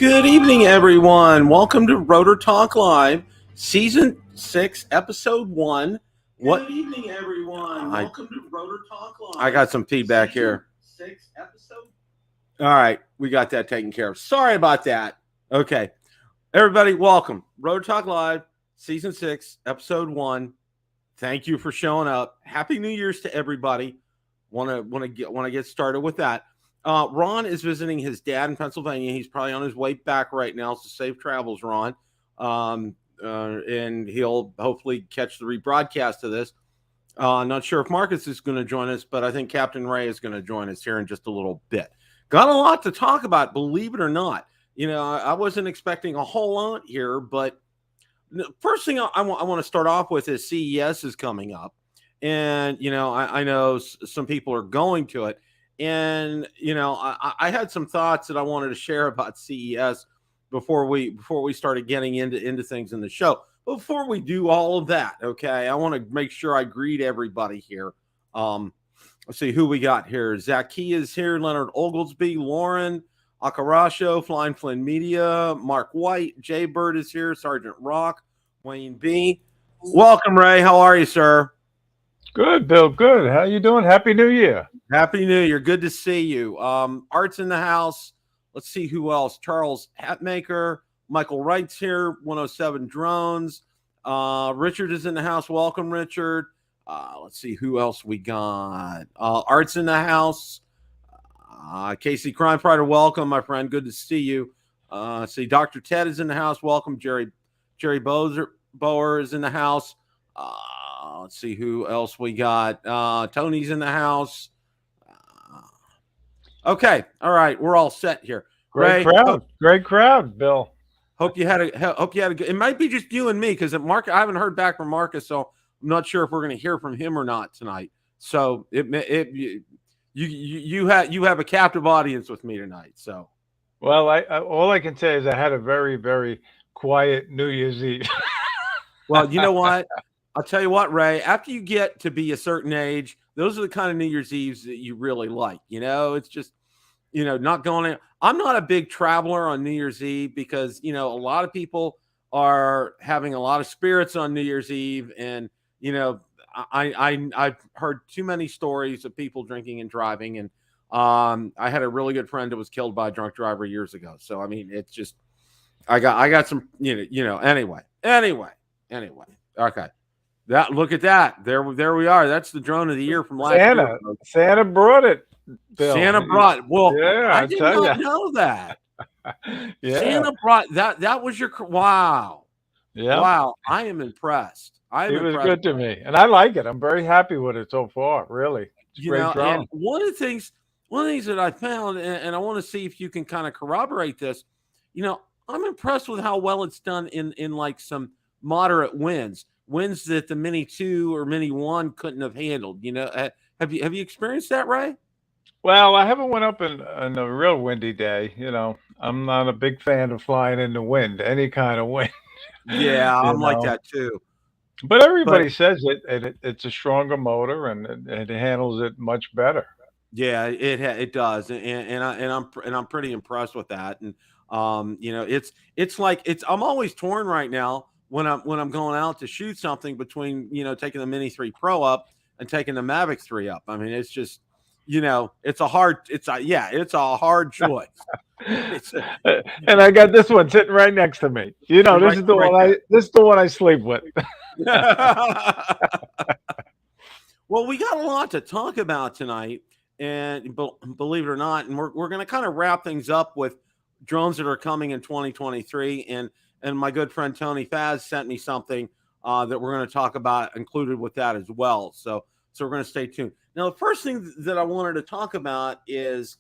Good evening, everyone. Welcome to Rotor Talk Live, Season 6, Episode 1. Good evening, everyone. Welcome to Rotor Talk Live. I got some feedback here. 6 episode. All right, we got that taken care of. Sorry about that. Okay, everybody, welcome. Rotor Talk Live, Season 6, Episode 1. Thank you for showing up. Happy New Year's to everybody. Want to get started with that. Ron is visiting his dad in Pennsylvania. He's probably on his way back right now, so safe travels, Ron. And he'll hopefully catch the rebroadcast of this. Not sure if Marcus is going to join us, but I think Captain Ray is going to join us here in just a little bit. Got a lot to talk about, believe it or not. You know, I wasn't expecting a whole lot here, but the first thing I want to start off with is CES is coming up. And, you know, I know some people are going to it. And, you know, I had some thoughts that I wanted to share about CES before we started getting into things in the show. But before we do all of that, okay, I want to make sure I greet everybody here. Let's see who we got here. Zaki is here, Leonard Oglesby, Lauren Akarasho, Flying Flynn Media, Mark White, Jay Bird is here, Sergeant Rock, Wayne B. Welcome, Ray. How are you, sir? Good, Bill. Good. How you doing? Happy New Year. Happy New Year. Good to see you. Art's in the house. Let's see who else. Charles Hatmaker. Michael Wright's here. 107 Drones. Richard is in the house. Welcome, Richard. Let's see who else we got. Art's in the house. Casey Crime Fighter, welcome, my friend. Good to see you. See, Dr. Ted is in the house. Welcome. Jerry Bower is in the house. Let's see who else we got. Tony's in the house. Okay. All right. We're all set here. Great crowd, Bill. Hope you had a good, it might be just you and me because I haven't heard back from Marcus, so I'm not sure if we're going to hear from him or not tonight. So you have a captive audience with me tonight. So, well, all I can say is I had a very, very quiet New Year's Eve. Well, you know what? I'll tell you what, Ray, after you get to be a certain age, those are the kind of New Year's Eves that you really like. You know, it's just, you know, not going in. I'm not a big traveler on New Year's Eve because, you know, a lot of people are having a lot of spirits on New Year's Eve. And, you know, I've heard too many stories of people drinking and driving. And I had a really good friend that was killed by a drunk driver years ago. So, I mean, it's just, I got some, anyway. Okay. Look at that. There we are. That's the drone of the year from last year. Santa brought it, Bill. Santa brought it. Well, yeah, I did not know that. Yeah. Santa brought that. That was your wow. Yeah. Wow. I am impressed. It was good to me. And I like it. I'm very happy with it so far, really. It's great drone. And one of the things that I found, and I want to see if you can kind of corroborate this, you know, I'm impressed with how well it's done in like some moderate winds that the Mini 2 or Mini 1 couldn't have handled. You know, have you experienced that, Ray? Well, I haven't went up in a real windy day. You know, I'm not a big fan of flying in the wind, any kind of wind. Yeah, I'm like that too. But everybody says it's a stronger motor and it handles it much better. Yeah, it does, and I'm pretty impressed with that. And you know, it's like I'm always torn right now when I'm going out to shoot something between, you know, taking the Mini 3 Pro up and taking the Mavic 3 up. I mean, it's just, you know, it's a hard choice. And I got this one sitting right next to me. You know, this is the one I sleep with. Well, we got a lot to talk about tonight, and believe it or not, and we're going to kind of wrap things up with drones that are coming in 2023. And my good friend Tony Faz sent me something that we're going to talk about included with that as well. So we're going to stay tuned. Now, the first thing that I wanted to talk about is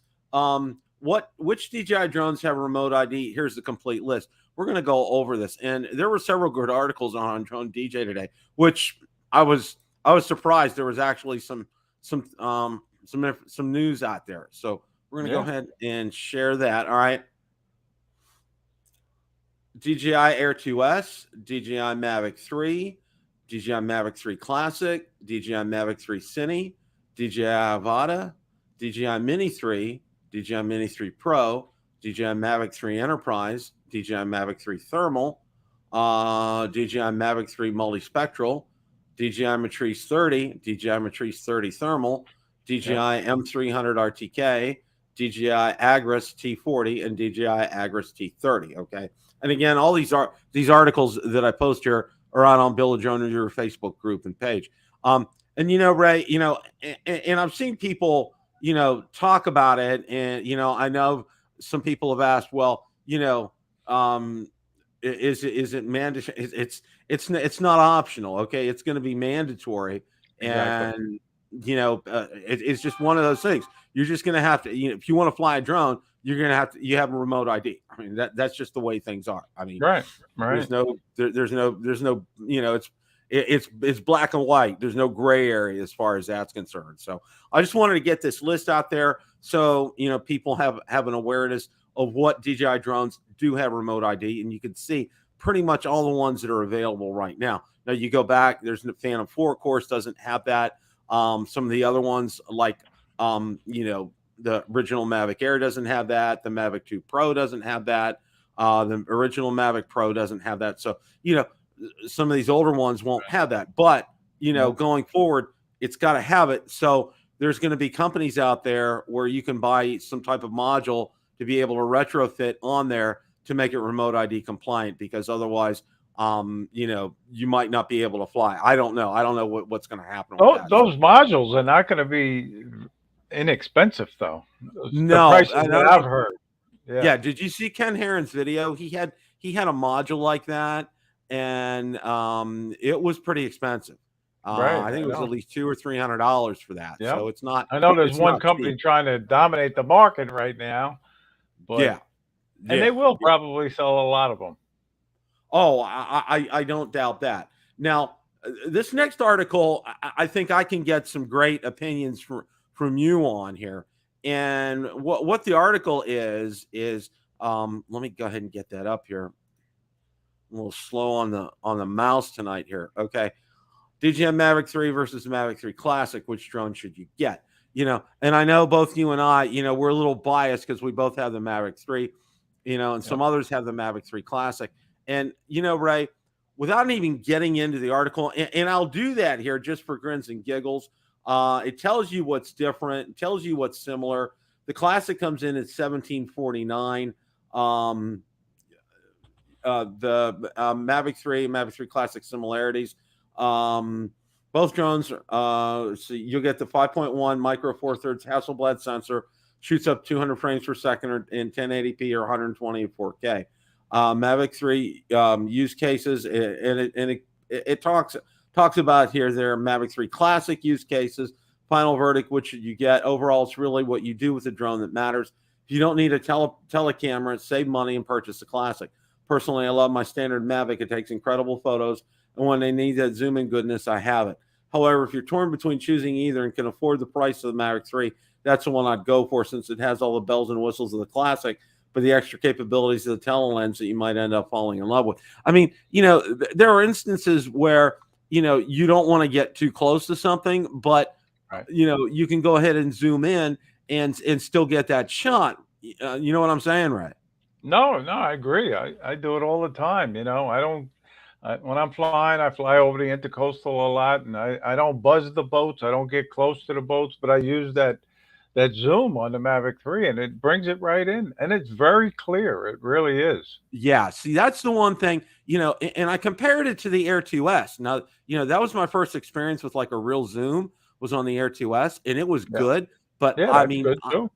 which DJI drones have remote ID. Here's the complete list. We're going to go over this, and there were several good articles on Drone DJ today, which I was surprised there was actually some news out there. So we're going to go ahead and share that. All right. DJI Air 2S, DJI Mavic 3, DJI Mavic 3 Classic, DJI Mavic 3 Cine, DJI Avata, DJI Mini 3, DJI Mini 3 Pro, DJI Mavic 3 Enterprise, DJI Mavic 3 Thermal, DJI Mavic 3 Multispectral, DJI Matrice 30, DJI Matrice 30 Thermal, DJI M300 RTK, DJI Agras T40, and DJI Agras T30. Okay, and again, all these articles that I post here are out on Bill of Drone your Facebook group and page. And Ray, and I've seen people, talk about it, and I know some people have asked, well, is it mandatory? It's not optional. Okay, it's going to be mandatory, and it's just one of those things. You're just going to have to, if you want to fly a drone, you're going to have to. You have a remote ID. I mean, that's just the way things are. I mean, right. There's no, it's black and white. There's no gray area as far as that's concerned. So I just wanted to get this list out there so people have an awareness of what DJI drones do have remote ID, and you can see pretty much all the ones that are available right now. Now you go back, there's the Phantom 4, of course, doesn't have that. Some of the other ones like the original Mavic Air doesn't have that. The Mavic 2 Pro doesn't have that. The original Mavic Pro doesn't have that. So, some of these older ones won't have that. But, going forward, it's got to have it. So there's going to be companies out there where you can buy some type of module to be able to retrofit on there to make it remote ID compliant, because otherwise, you might not be able to fly. I don't know. I don't know what's going to happen. Those modules are not going to be inexpensive, though. No, the prices that I've heard. Yeah. Did you see Ken Heron's video? He had a module like that, and it was pretty expensive. I think it was at least $200 or $300 for that. Yeah. So it's not. I know there's one company trying to dominate the market right now. But, and they will probably sell a lot of them. Oh, I don't doubt that. Now, this next article, I think I can get some great opinions from you on here. And what the article is let me go ahead and get that up here. I'm a little slow on the mouse tonight here. Okay. DJI Mavic 3 versus Mavic 3 Classic. Which drone should you get? And I know both you and I, we're a little biased because we both have the Mavic 3, and some others have the Mavic 3 Classic. And, Ray, without even getting into the article, and I'll do that here just for grins and giggles. It tells you what's different. It tells you what's similar. The Classic comes in at $1,749. The Mavic 3, Mavic 3 Classic similarities. Both drones, so you'll get the 5.1 micro 4/3 Hasselblad sensor, shoots up 200 frames per second in 1080p or 120 in 4K. Mavic 3 use cases, and it talks about here their Mavic 3 Classic use cases. Final verdict, which should you get? Overall, it's really what you do with the drone that matters. If you don't need a telecamera, save money and purchase the Classic. Personally, I love my standard Mavic. It takes incredible photos, and when they need that zoom in goodness, I have it. However, if you're torn between choosing either and can afford the price of the Mavic 3, that's the one I'd go for, since it has all the bells and whistles of the Classic, but the extra capabilities of the telelens that you might end up falling in love with. I mean, there are instances where, you don't want to get too close to something, but, you can go ahead and zoom in and still get that shot. You know what I'm saying, Ray? No, I agree. I do it all the time. When I'm flying, I fly over the intercoastal a lot, and I don't buzz the boats. I don't get close to the boats, but I use that zoom on the Mavic 3, and it brings it right in, and it's very clear. It really is. Yeah. See, that's the one thing, and I compared it to the Air 2S. Now, that was my first experience with like a real zoom, was on the Air 2S, and it was good. But I mean, good too.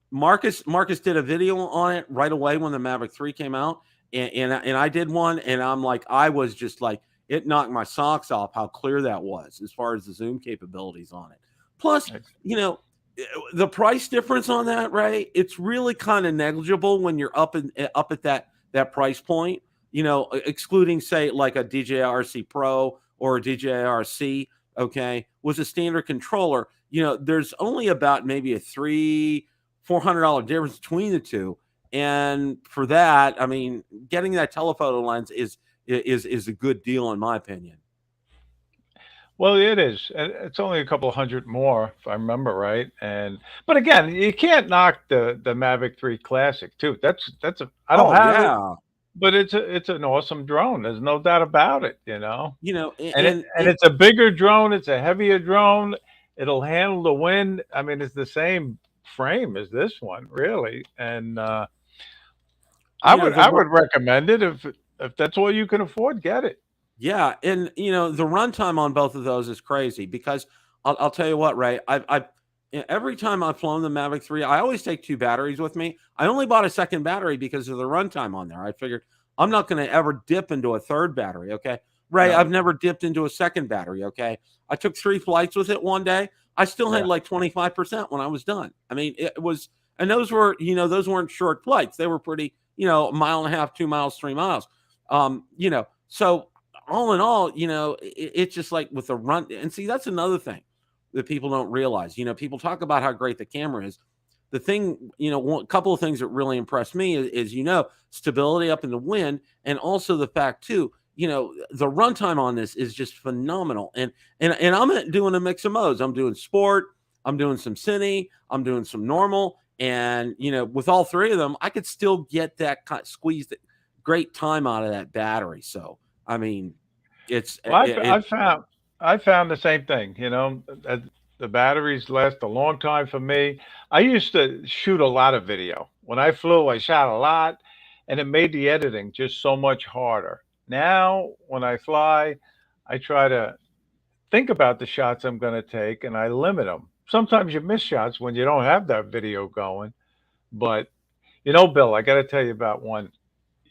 Marcus did a video on it right away when the Mavic 3 came out. And I did one, and I'm like, I was just like, it knocked my socks off how clear that was as far as the zoom capabilities on it. Plus, the price difference on that, Ray, it's really kind of negligible when you're up at that price point. Excluding, say, like a DJI RC Pro or a DJI RC, okay, was a standard controller. There's only about maybe a $400 difference between the two. And for that, I mean, getting that telephoto lens is a good deal in my opinion. Well, it is. And it's only a couple hundred more, if I remember right. But again, you can't knock the Mavic 3 Classic too. I don't Oh have it, yeah, but it's an awesome drone. There's no doubt about it, you know. you know, And it's a bigger drone, it's a heavier drone. It'll handle the wind. I mean, it's the same frame as this one, really. And you know I would recommend it if that's all you can afford, get it. yeah, and the runtime on both of those is crazy because I'll tell you what, Ray, every time I've flown the Mavic 3, I always take two batteries with me. I only bought a second battery because of the runtime on there. I figured I'm not going to ever dip into a third battery. Okay, Ray, No. I've never dipped into a second battery. Okay, I took 3 flights with it one day. I still had Yeah. like 25% when I was done. I mean, it was, and those were, those weren't short flights. They were pretty, a mile and a half, 2 miles, 3 miles. So all in all, it's just like with the run. And see, that's another thing that people don't realize. People talk about how great the camera is. The thing, a couple of things that really impressed me is stability up in the wind, and also the fact too, the runtime on this is just phenomenal. And I'm doing a mix of modes. I'm doing sport, I'm doing some cine, I'm doing some normal, and with all three of them, I could still get that squeezed great time out of that battery. So I mean, it's Well, it, I found the same thing. You know, the batteries last a long time for me. I used to shoot a lot of video. When I flew, I shot a lot, and it made the editing just so much harder. Now, when I fly, I try to think about the shots I'm going to take, and I limit them. Sometimes you miss shots when you don't have that video going. But Bill, I got to tell you about one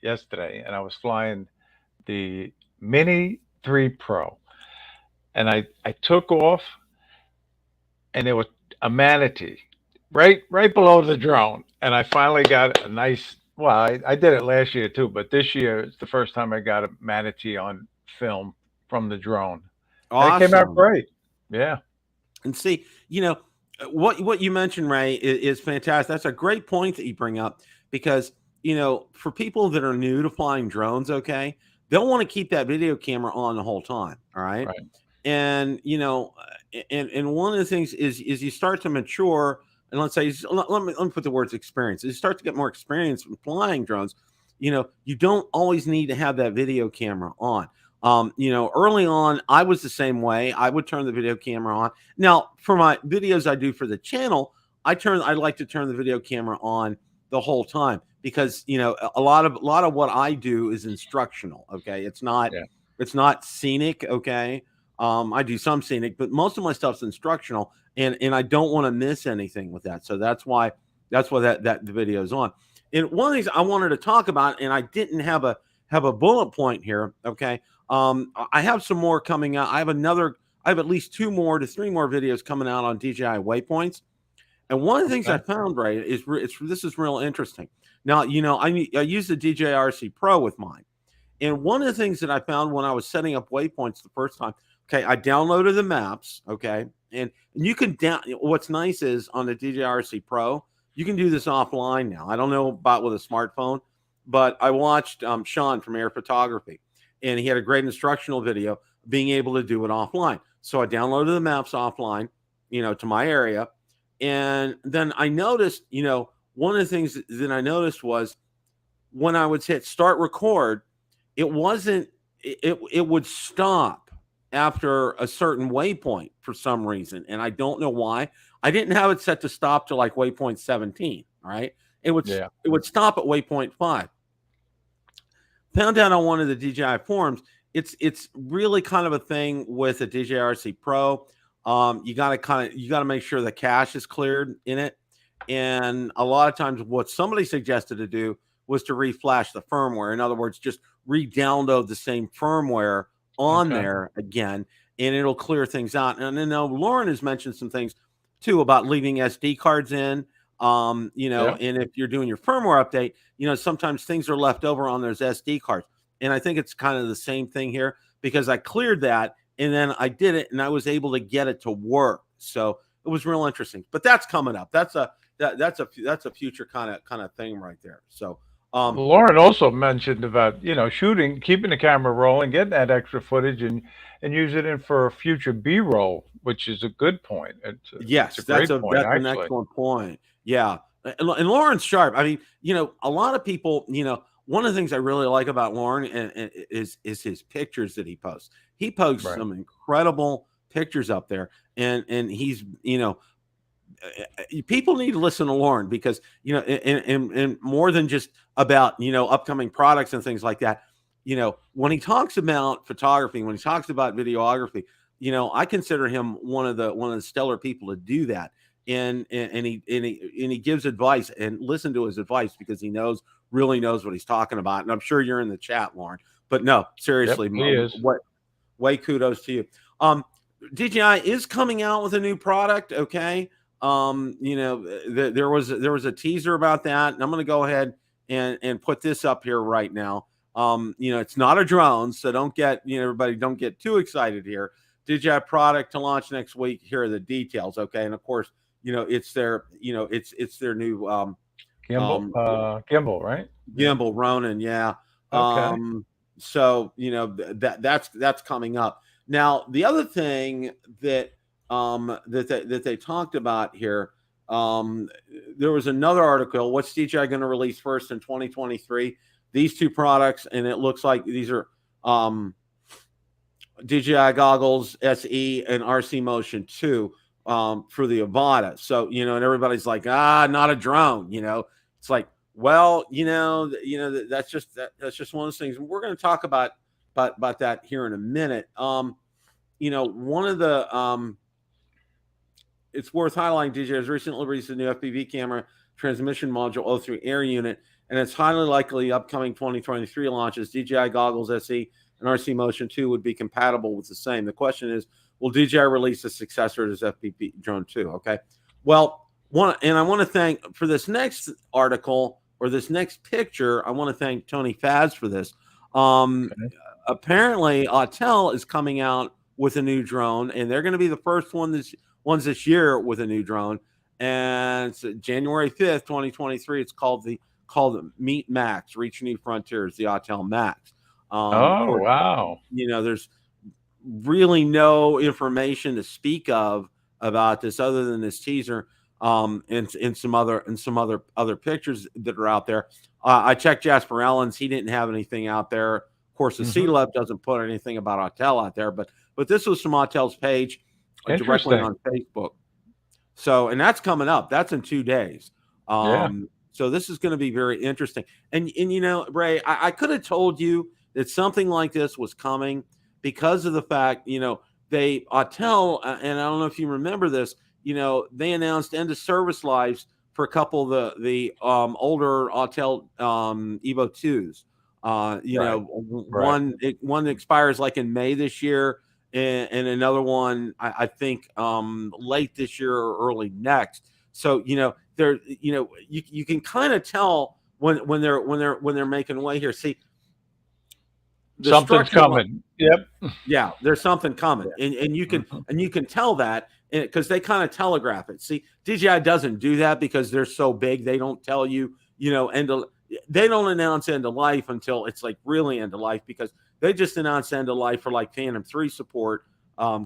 yesterday, and I was flying the Mini 3 Pro, and I took off, and there was a manatee right below the drone, and I finally got a nice. Well, I did it last year too, but this year it's the first time I got a manatee on film from the drone, and it came out awesome. great. Yeah. And see, what you mentioned, Ray, is fantastic. That's a great point that you bring up because for people that are new to flying drones, okay, they'll want to keep that video camera on the whole time. All right, Right. and and one of the things is you start to mature, and let's say let me put the words experience. You start to get more experience with flying drones. You don't always need to have that video camera on. Early on, I was the same way. I would turn the video camera on. Now, for my videos I do for the channel, I like to turn the video camera on the whole time because a lot of what I do is instructional. Okay, Yeah. it's not scenic. Okay, I do some scenic, but most of my stuff's instructional, and I don't want to miss anything with that. So that's why that the video is on. And one of the things I wanted to talk about, and I didn't have a bullet point here. Okay, I have some more coming out. I have at least 2 more to 3 more videos coming out on DJI Waypoints. And one of the things I Okay. found, right, this is real interesting. Now, I use the DJI RC Pro with mine. And one of the things that I found when I was setting up Waypoints the first time, okay, I downloaded the maps, okay, and you can what's nice is on the DJI RC Pro, you can do this offline now. I don't know about with a smartphone, but I watched Sean from Air Photography, and he had a great instructional video being able to do it offline. So I downloaded the maps offline, to my area, and then I noticed, one of the things that I noticed was when I would hit start record, it wasn't it would stop after a certain waypoint for some reason, and I don't know why. I didn't have it set to stop to like waypoint 17. All right, Yeah. it would stop at waypoint 5. Found out on one of the DJI forums. It's really kind of a thing with a DJI RC Pro. You got to make sure the cache is cleared in it, and a lot of times what somebody suggested to do was to reflash the firmware. In other words, just re-download the same firmware on Okay. there again, and it'll clear things out. And then Lauren has mentioned some things too about leaving SD cards in. Yeah. And if you're doing your firmware update, sometimes things are left over on those SD cards. And I think it's kind of the same thing here because I cleared that and then I did it and I was able to get it to work. So it was real interesting. But that's coming up. That's a future kind of thing right there. So Lauren also mentioned about shooting, keeping the camera rolling, getting that extra footage, and use it in for a future B-roll, which is a good point. It's a Yes, great point that's an actually. excellent point. Yeah, and Lauren's sharp. I mean, a lot of people, one of the things I really like about Lauren is his pictures that he posts. He posts Right. some incredible pictures up there, and he's people need to listen to Lauren because and more than just about upcoming products and things like that. When he talks about photography, when he talks about videography, I consider him one of the stellar people to do that. And he gives advice, and listen to his advice because he really knows what he's talking about. And I'm sure you're in the chat, Lauren. But no, Yep, seriously, he is. way kudos to you. DJI is coming out with a new product. Okay. There was a teaser about that, and I'm going to go ahead and put this up here right now. It's not a drone, so don't get everybody don't get too excited here. DJI product to launch next week. Here are the details. Okay, and of course, it's their it's their new um Gimbal, right? Yeah. gimbal Ronin. Yeah. Okay. So that's coming up. Now, the other thing that that they talked about here, there was another article. What's DJI going to release first in 2023? These two products, and it looks like these are DJI goggles SE and RC Motion 2 for the Avata. So, and everybody's like, not a drone, It's like, well, that's just one of those things. We're going to talk about that here in a minute. One of the it's worth highlighting DJI has recently released a new FPV camera transmission module O3 Air unit, and it's highly likely upcoming 2023 launches DJI goggles SE and RC Motion 2 would be compatible with the same. The question is, will DJI release a successor to this FPV drone 2? Okay. Well, I want to thank for this next article or this next picture. I want to thank Tony Faz for this. Okay. Apparently, Autel is coming out with a new drone, and they're going to be the first ones this year with a new drone. And it's January 5th, 2023. It's called the Meet Max, Reach New Frontiers, the Autel Max. Oh, course, wow. There's really no information to speak of about this other than this teaser and some other pictures that are out there. I checked Jasper Allen's. He didn't have anything out there. Of course, the C-Lab doesn't put anything about Autel out there, but this was from Autel's page directly on Facebook. So, and that's coming up. That's in 2 days. So this is going to be very interesting. And Ray, I could have told you that something like this was coming because of the fact, Autel, and I don't know if you remember this, they announced end of service lives for a couple of the older Autel Evo 2s. One expires like in May this year, and another one I think late this year or early next. So there you can kind of tell when they're making way here. See, something's coming. Yep. Yeah, there's something coming, and you can tell that because they kind of telegraph it. See, DJI doesn't do that because they're so big. They don't tell you, they don't announce end of life until it's like really end of life because they just announced end of life for like Phantom 3 support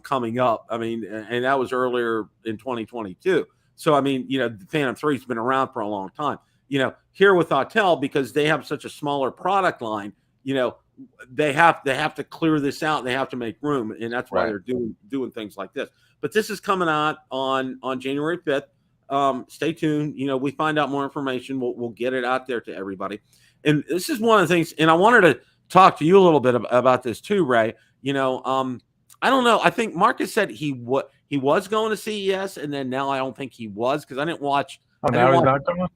coming up. I mean, and that was earlier in 2022. So, I mean, the Phantom 3 has been around for a long time. Here with Autel, because they have such a smaller product line, they have to clear this out. They have to make room, and that's why they're doing things like this. But this is coming out on January 5th. Stay tuned. We find out more information. We'll get it out there to everybody. And this is one of the things. And I wanted to talk to you a little bit about this too, Ray. I don't know. I think Marcus said he was going to CES, and then now I don't think he was because I didn't watch. Oh, now he's not going?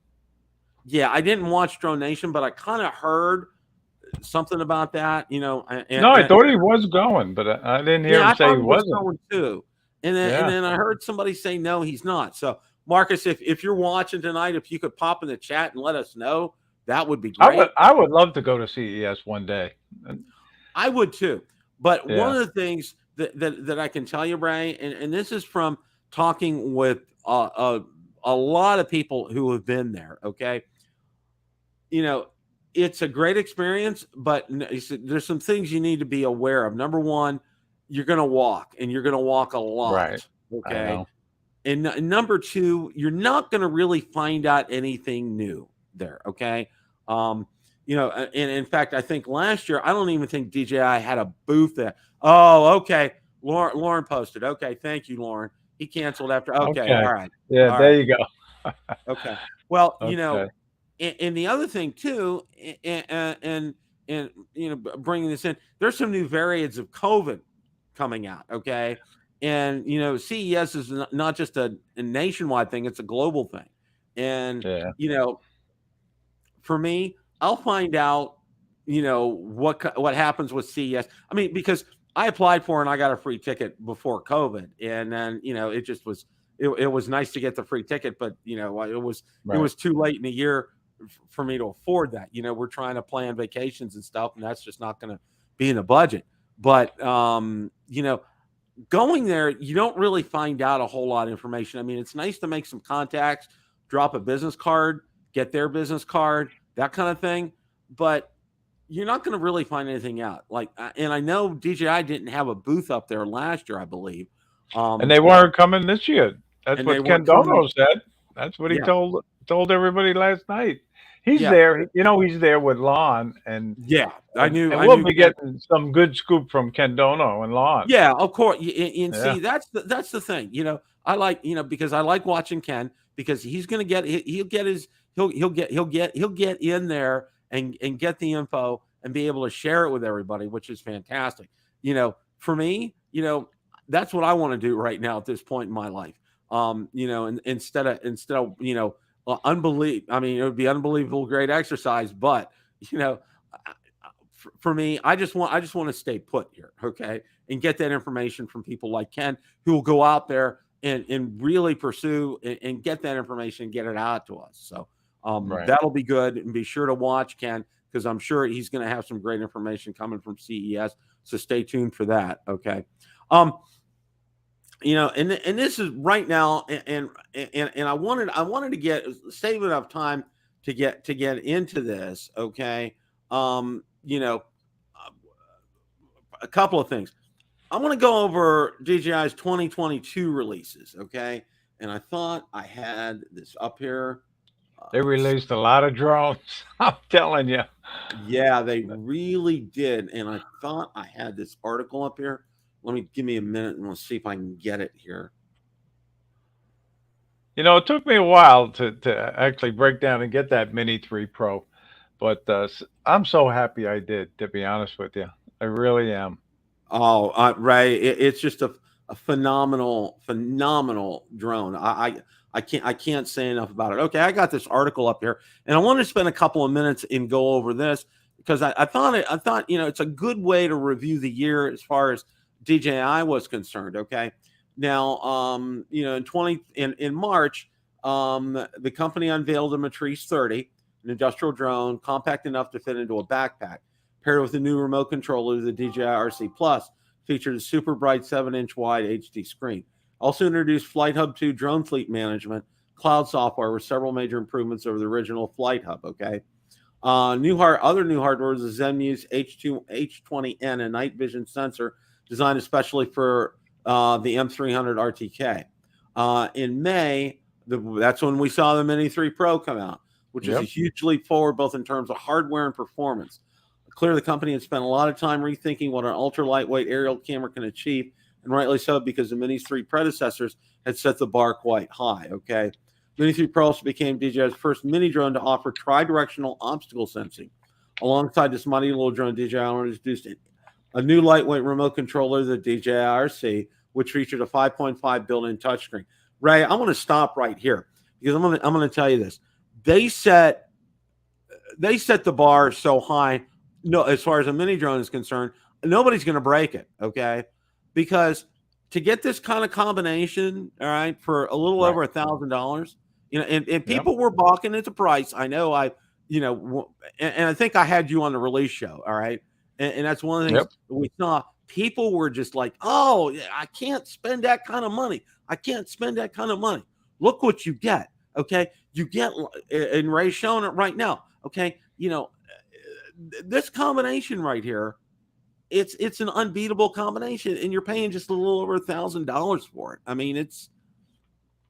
Yeah, I didn't watch Drone Nation, but I kind of heard something about that. I thought he was going, but I didn't hear him say he wasn't. Going too. And then I heard somebody say no, he's not. So Marcus, if you're watching tonight, if you could pop in the chat and let us know, that would be great. I would love to go to CES one day. I would too. But one of the things that I can tell you, Ray, and this is from talking with a lot of people who have been there. Okay, it's a great experience, but there's some things you need to be aware of. Number one, you're going to walk, and you're going to walk a Right. lot. I Okay. know. And number two, you're not going to really find out anything new there. Okay. And in fact, I think last year, I don't even think DJI had a booth there. Oh, okay. Lauren posted. Okay. Thank you, Lauren. He canceled after. Okay. Okay. All right. Yeah, All there right. you go. Okay. Well, Okay. and the other thing too, and bringing this in, there's some new variants of COVID coming out. Okay. And CES is not just a nationwide thing; it's a global thing. And Yeah. for me, I'll find out, what happens with CES. I mean, because I applied for and I got a free ticket before COVID, and then it just was it was nice to get the free ticket, but it was too late in the year for me to afford that. We're trying to plan vacations and stuff, and that's just not going to be in the budget. But going there, you don't really find out a whole lot of information. I mean, it's nice to make some contacts, drop a business card, get their business card, that kind of thing. But you're not going to really find anything out. And I know DJI didn't have a booth up there last year, I believe. And they weren't coming this year. That's and they what Ken weren't coming. Dono said. That's what he Yeah. told everybody last night. He's Yeah. there. He's there with Lon, and Yeah, I knew. and I we'll knew be getting some good scoop from Ken Dono and Lon. Yeah, of course. And Yeah. see, that's the thing. I like because I like watching Ken, because he's going to get he'll get in there and get the info and be able to share it with everybody, which is fantastic. For me, that's what I want to do right now at this point in my life. And instead of unbelief. I mean, it would be unbelievable, great exercise, but for me, I just want to stay put here, okay, and get that information from people like Ken, who will go out there and really pursue and get that information and get it out to us. So that'll be good, and be sure to watch Ken, because I'm sure he's going to have some great information coming from CES. So stay tuned for that. Okay. And this is right now, and I wanted to save enough time to get into this. Okay. A couple of things. I want to go over DJI's 2022 releases. Okay. And I thought I had this up here. They released a lot of drones. I'm telling you. Yeah, they really did. And I thought I had this article up here. Give me a minute, and we'll see if I can get it here. It took me a while to actually break down and get that Mini 3 Pro, but I'm so happy I did, to be honest with you. I really am. Oh, right. It's just a phenomenal drone. I can't say enough about it. Okay, I got this article up here, and I want to spend a couple of minutes and go over this, because I thought it's a good way to review the year as far as DJI was concerned. Okay. Now, in March, the company unveiled a Matrice 30, an industrial drone compact enough to fit into a backpack, paired with a new remote controller. The DJI RC Plus featured a super bright 7-inch wide HD screen. Also introduced Flight Hub 2 drone fleet management, cloud software with several major improvements over the original Flight Hub. Okay. Other new hardware is the Zenmuse H20N, a night vision sensor designed especially for the M300 RTK. In May, that's when we saw the Mini 3 Pro come out, which is a huge leap forward, both in terms of hardware and performance. Clearly, the company had spent a lot of time rethinking what an ultra lightweight aerial camera can achieve, and rightly so, because the Mini's 3 predecessors had set the bar quite high. Okay. Mini 3 Pro also became DJI's first mini drone to offer tri-directional obstacle sensing. Alongside this mighty little drone, DJI introduced a new lightweight remote controller, the DJI RC, which featured a 5.5 built-in touchscreen. Ray, I'm going to stop right here, because I'm going to tell you this. They set the bar so high. No, as far as a mini drone is concerned, nobody's going to break it. Okay, because to get this kind of combination, all right, for a little over $1,000, and people were balking at the price. I know, and I think I had you on the release show. All right. And that's one of the things that we saw. People were just like, oh, I can't spend that kind of money. I can't spend that kind of money. Look what you get. Okay. You get, and Ray's showing it right now. Okay. this combination right here, it's an unbeatable combination, and you're paying just a little over $1,000 for it. I mean, and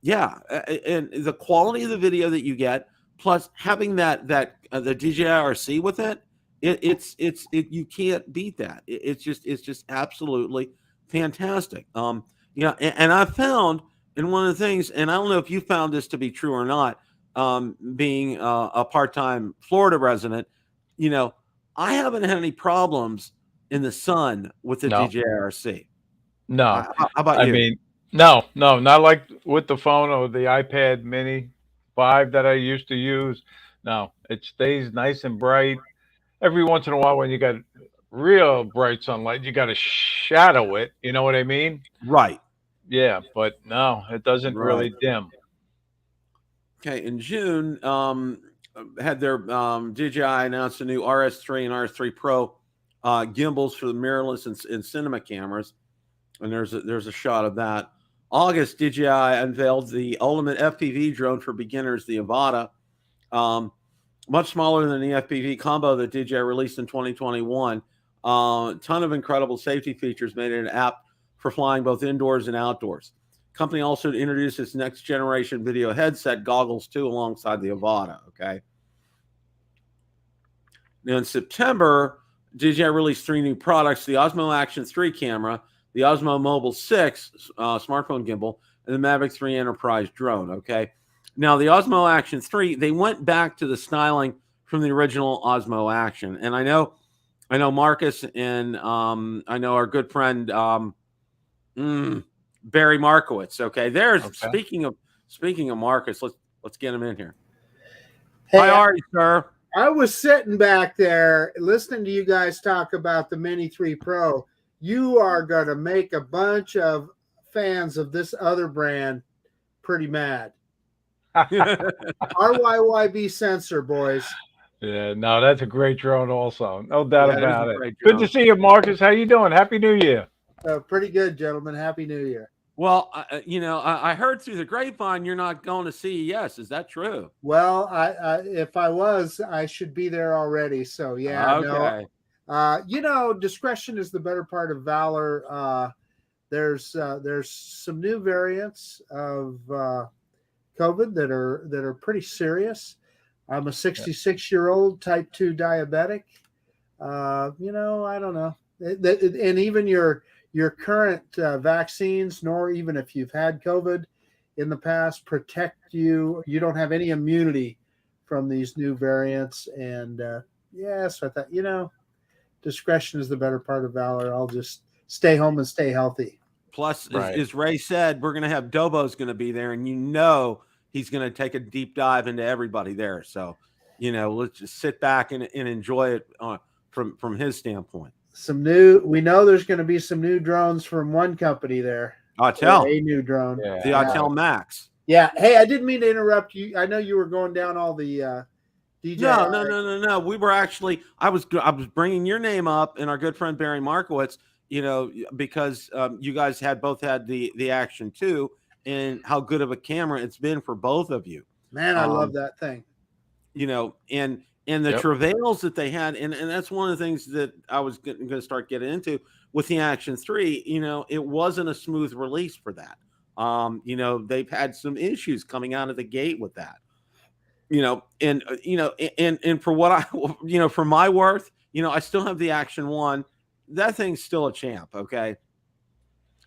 the quality of the video that you get, plus having the DJI RC with it, you can't beat that. It's just absolutely fantastic. And I found, and one of the things, and I don't know if you found this to be true or not, being a part-time Florida resident, I haven't had any problems in the sun with the No, DJI RC. no. How about I you? mean, no, not like with the phone or the iPad Mini 5 that I used to use. No, it stays nice and bright. Every once in a while, when you got real bright sunlight, you got to shadow it. You know what I mean? Right. Yeah, but no, it doesn't Right. really dim. Okay. In June, had their DJI announced a new RS3 and RS3 Pro gimbals for the mirrorless and cinema cameras, and there's a shot of that. August, DJI unveiled the ultimate FPV drone for beginners, the Avata, much smaller than the FPV combo that DJI released in 2021. Ton of incredible safety features made it an app for flying both indoors and outdoors. Company also introduced its next generation video headset goggles too, alongside the Avata. Okay. Now in September, DJI released 3 new products: the Osmo Action 3 camera, the Osmo Mobile 6 smartphone gimbal, and the Mavic 3 Enterprise drone. Okay. Now the Osmo Action 3, they went back to the styling from the original Osmo Action, and I know Marcus and I know our good friend Barry Markowitz. Okay, speaking of Marcus, let's get him in here. Hey, How are you, sir? I was sitting back there listening to you guys talk about the Mini 3 Pro. You are going to make a bunch of fans of this other brand pretty mad. RYYB sensor, boys. Yeah, no, that's a great drone also. No doubt Yeah, about it. great Good drone. to see you, Marcus. How you doing? Happy New Year. Pretty good, gentlemen. Happy New Year. Well, I heard through the grapevine you're not going to CES. Is that true? Well, if I was, I should be there already. So yeah, okay. No. Discretion is the better part of valor. There's some new variants of COVID that are pretty serious. I'm a 66-year-old type 2 diabetic. I don't know. And even your current vaccines, nor even if you've had COVID in the past, protect you. You don't have any immunity from these new variants. And so I thought, discretion is the better part of valor. I'll just stay home and stay healthy. Plus, Right. as Ray said, we're going to have Dobo's going to be there, and he's going to take a deep dive into everybody there. So, let's just sit back and enjoy it from his standpoint. We know there's going to be some new drones from one company there. Autel. A new drone. Yeah. The Autel Max. Yeah. Hey, I didn't mean to interrupt you. I know you were going down all the DJI. No. We were actually, I was bringing your name up and our good friend Barry Markowitz, because you guys both had the Action 2, and how good of a camera it's been for both of you. Man, I love that thing. And the travails that they had, and that's one of the things that I was going to start getting into with the Action 3. It wasn't a smooth release for that. They've had some issues coming out of the gate with that. And for what for my worth, I still have the Action 1. That thing's still a champ. Okay.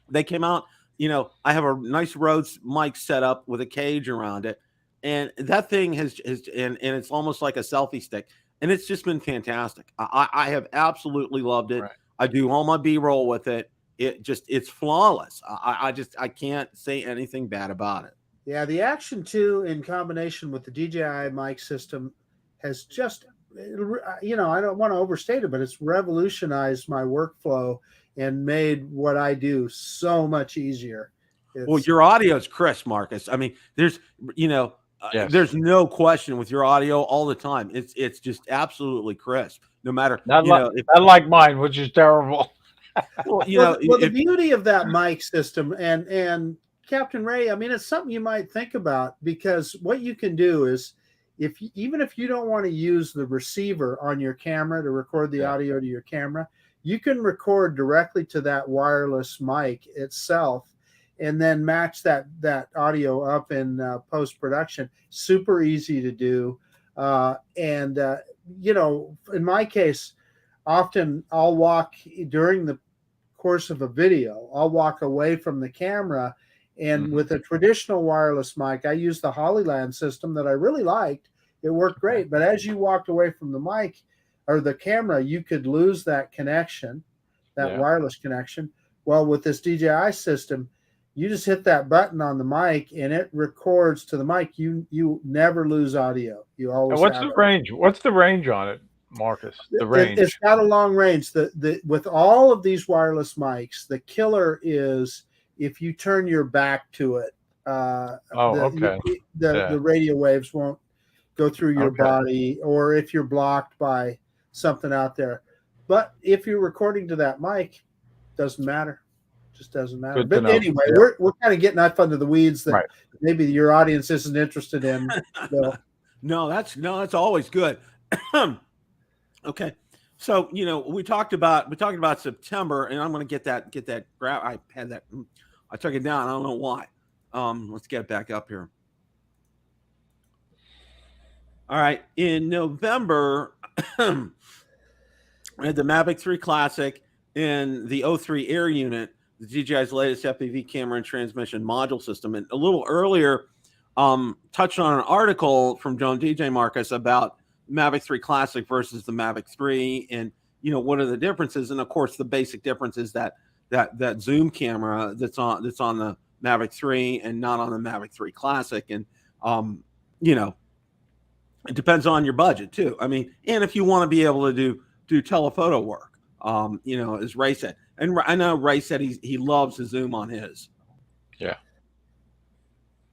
They came out, I have a nice Rhodes mic set up with a cage around it. And that thing has and it's almost like a selfie stick, and it's just been fantastic. I have absolutely loved it. Right. I do all my B-roll with it. It's flawless. I can't say anything bad about it. Yeah, the Action 2 in combination with the DJI mic system has just, I don't want to overstate it, but it's revolutionized my workflow and made what I do so much easier. Well, your audio is crisp, Marcus. I mean, there's there's no question with your audio all the time. It's just absolutely crisp, no matter not like mine, which is terrible. Well, the beauty of that mic system and Captain Ray, I mean, it's something you might think about, because what you can do is even if you don't want to use the receiver on your camera to record the audio to your camera, you can record directly to that wireless mic itself, and then match that audio up in post-production. Super easy to do. In my case, often I'll walk during the course of a video, I'll walk away from the camera, and with a traditional wireless mic, I use the Hollyland system that I really liked. It worked great. But as you walked away from the mic or the camera, you could lose that connection, that wireless connection. Well, with this DJI system, you just hit that button on the mic and it records to the mic. You never lose audio. You always. And what's the range? What's the range on it, Marcus? The range. It's got a long range. With all of these wireless mics, the killer is if you turn your back to it. The radio waves won't go through your body, or if you're blocked by something out there. But if you're recording to that mic, doesn't matter. Just doesn't matter. But anyway, we're kind of getting off under the weeds that maybe your audience isn't interested in. So. No, that's always good. Okay, so we talked about September, and I'm going to get that grab. I had that. I took it down. I don't know why. Let's get it back up here. All right, in November, I had the Mavic 3 Classic and the O3 Air Unit, the DJI's latest FPV camera and transmission module system. And a little earlier, touched on an article from Joan DJ Marcus about Mavic 3 Classic versus the Mavic 3, and what are the differences? And of course, the basic difference is that zoom camera that's on the Mavic 3 and not on the Mavic 3 Classic, and it depends on your budget too. I mean, and if you want to be able to do telephoto work, as Ray said, and I know Ray said he loves to zoom on his.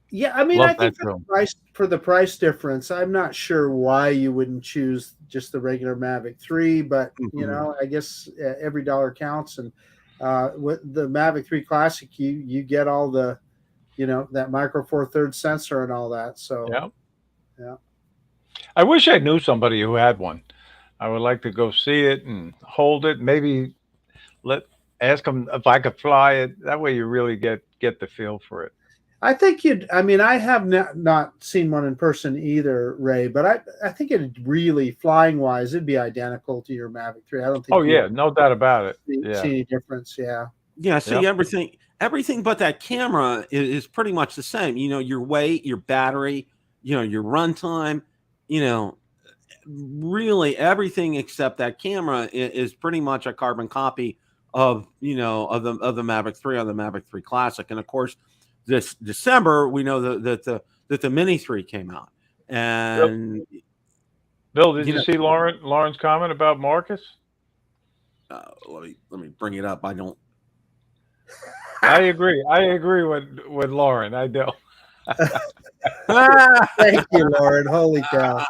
Yeah, I mean, I think for the price difference, I'm not sure why you wouldn't choose just the regular Mavic 3, but I guess every dollar counts. And with the Mavic 3 Classic, you get all the, that micro four thirds sensor and all that. So yeah. I wish I knew somebody who had one. I would like to go see it and hold it. Maybe ask them if I could fly it. That way, you really get the feel for it. I think I have not seen one in person either, Ray, but I think it really, flying wise, it'd be identical to your Mavic 3. I don't think. Oh yeah, no doubt about it. See any difference? Yeah. Yeah. See, everything but that camera is pretty much the same. Your weight, your battery, your runtime, really everything except that camera is pretty much a carbon copy of the Mavic 3 or the Mavic 3 Classic, and of course. This December, we know that the Mini 3 came out, and Bill, did you see Lauren's comment about Marcus? Let me bring it up. I don't. I agree. with Lauren. I do. Thank you, Lauren. Holy cow!